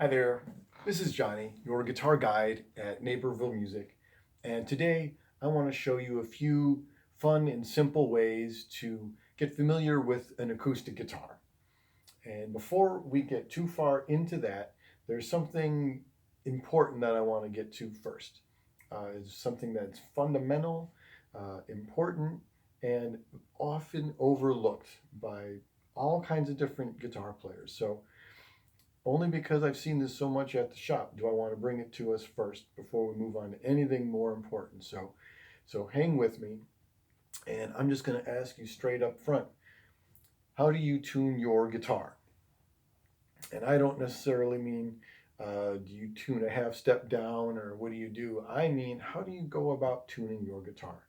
Hi there, this is Johnny, your guitar guide at Naperville Music, and today I want to show you a few fun and simple ways to get familiar with an acoustic guitar. And before we get too far into that, there's something important that I want to get to first. It's something that's fundamental, important, and often overlooked by all kinds of different guitar players. So only because I've seen this so much at the shop do I want to bring it to us first before we move on to anything more important. So hang with me, and I'm just going to ask you straight up front, how do you tune your guitar? And I don't necessarily mean do you tune a half step down or what do you do? I mean, how do you go about tuning your guitar?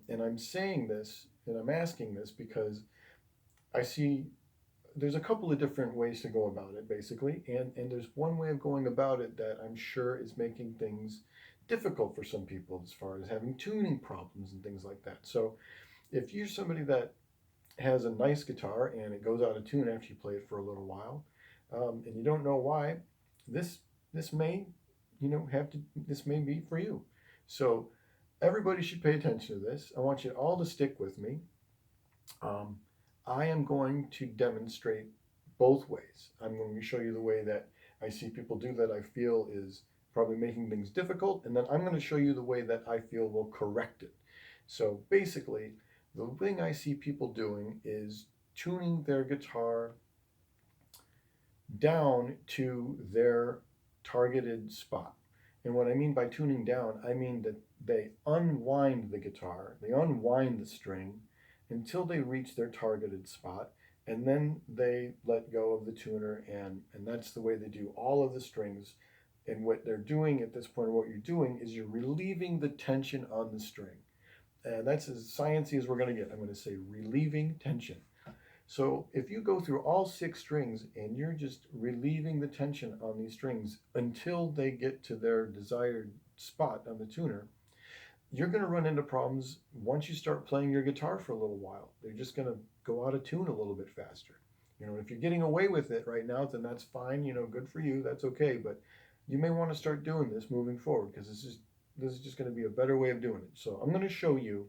And I'm saying this and I'm asking this because I see there's a couple of different ways to go about it, basically, and there's one way of going about it that I'm sure is making things difficult for some people as far as having tuning problems and things like that. So if you're somebody that has a nice guitar and it goes out of tune after you play it for a little while, and you don't know why, this this may have to this may be for you. So everybody should pay attention to this. I want you all to stick with me. Um, I am going to demonstrate both ways. I'm going to show you the way that I see people do that I feel is probably making things difficult, and then I'm going to show you the way that I feel will correct it. So basically, the thing I see people doing is tuning their guitar down to their targeted spot. And what I mean by tuning down, I mean that they unwind the guitar, they unwind the string until they reach their targeted spot, and then they let go of the tuner, and that's the way they do all of the strings. And what they're doing at this point, or what you're doing, is you're relieving the tension on the string. And that's as sciencey as we're going to get. I'm going to say relieving tension. So if you go through all six strings and you're just relieving the tension on these strings until they get to their desired spot on the tuner, you're going to run into problems once you start playing your guitar for a little while. They're just going to go out of tune a little bit faster. If you're getting away with it right now, then that's fine. Good for you. That's okay. But you may want to start doing this moving forward because this is just going to be a better way of doing it. So I'm going to show you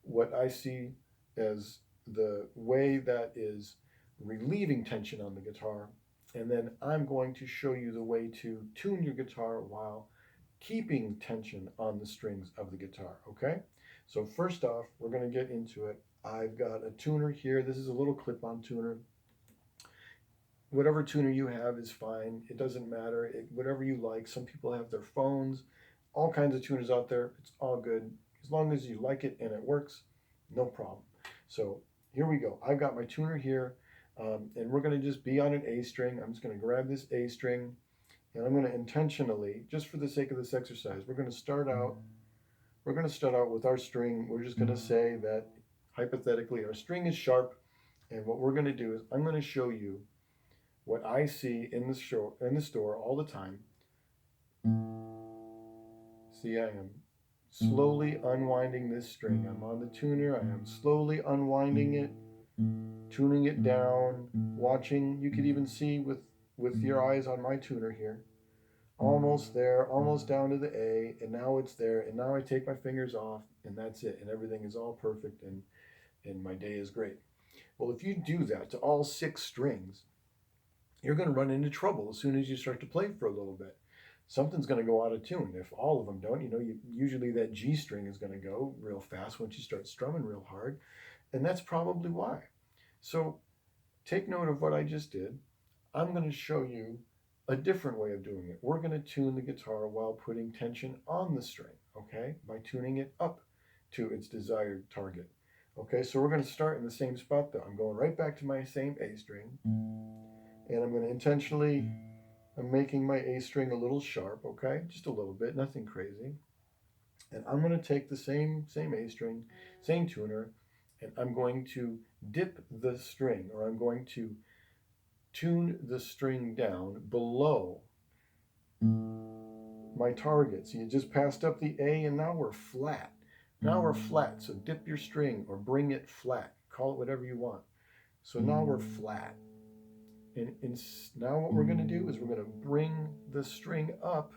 what I see as the way that is relieving tension on the guitar. And then I'm going to show you the way to tune your guitar while keeping tension on the strings of the guitar. Okay? So, first off, we're going to get into it. I've got a tuner here. This is a little clip on tuner. Whatever tuner you have is fine. It doesn't matter. Whatever you like. Some people have their phones, all kinds of tuners out there. It's all good. As long as you like it and it works, no problem. So here we go. I've got my tuner here, and we're going to just be on an A string. I'm just going to grab this A string, and I'm going to intentionally, just for the sake of this exercise, we're going to start out. We're going to start out with our string. We're just going to say that hypothetically our string is sharp, and what we're going to do is I'm going to show you what I see in the store all the time. See, I am slowly unwinding this string. I'm on the tuner. I am slowly unwinding it, tuning it down, watching. You could even see with your eyes on my tuner here. Almost there, almost down to the A, and now it's there. And now I take my fingers off, and that's it. And everything is all perfect, and my day is great. Well, if you do that to all six strings, you're going to run into trouble as soon as you start to play for a little bit. Something's going to go out of tune. If all of them don't, usually that G string is going to go real fast once you start strumming real hard, and that's probably why. So take note of what I just did. I'm going to show you a different way of doing it. We're going to tune the guitar while putting tension on the string, okay, by tuning it up to its desired target. Okay, so we're going to start in the same spot though. I'm going right back to my same A string, and I'm going to intentionally, I'm making my A string a little sharp, okay, just a little bit, nothing crazy. And I'm going to take the same A string, same tuner, and I'm going to dip the string, or I'm going to tune the string down below my target. So you just passed up the A and now we're flat. Now we're flat. So dip your string or bring it flat. Call it whatever you want. So now we're flat. And now what we're going to do is we're going to bring the string up,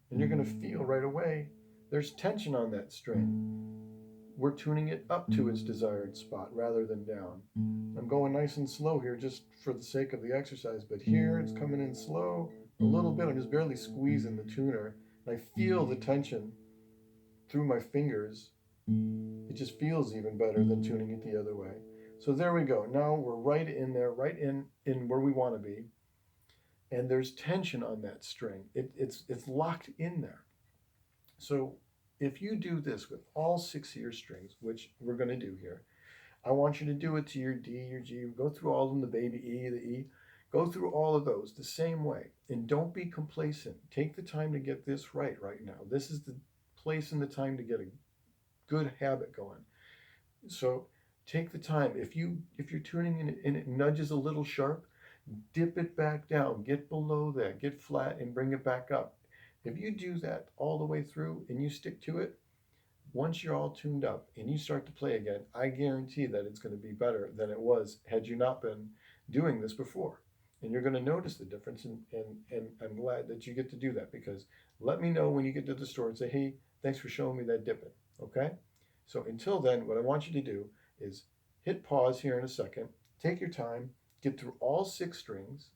and you're going to feel right away there's tension on that string. We're tuning it up to its desired spot rather than down. I'm going nice and slow here just for the sake of the exercise, but here it's coming in slow a little bit. I'm just barely squeezing the tuner. I feel the tension through my fingers. It just feels even better than tuning it the other way. So there we go. Now we're right in there, right in where we want to be. And there's tension on that string. It's locked in there. So if you do this with all 6 of your strings, which we're going to do here, I want you to do it to your D, your G. Go through all of them, the baby E, the E. Go through all of those the same way. And don't be complacent. Take the time to get this right now. This is the place and the time to get a good habit going. So take the time. If you're tuning and it nudges a little sharp, dip it back down, get below that, get flat, and bring it back up. If you do that all the way through and you stick to it, once you're all tuned up and you start to play again, I guarantee that it's going to be better than it was had you not been doing this before. And you're going to notice the difference. And I'm glad that you get to do that, because let me know when you get to the store and say, hey, thanks for showing me that dipping. Okay? So until then, what I want you to do is hit pause here in a second, take your time, get through all 6 strings.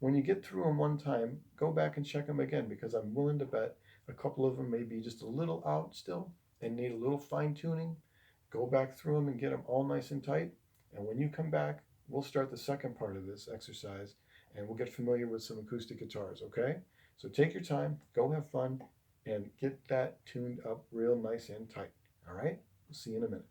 When you get through them one time, go back and check them again, because I'm willing to bet a couple of them may be just a little out still and need a little fine tuning. Go back through them and get them all nice and tight. And when you come back, we'll start the second part of this exercise and we'll get familiar with some acoustic guitars, okay? So take your time, go have fun, and get that tuned up real nice and tight. All right? We'll see you in a minute.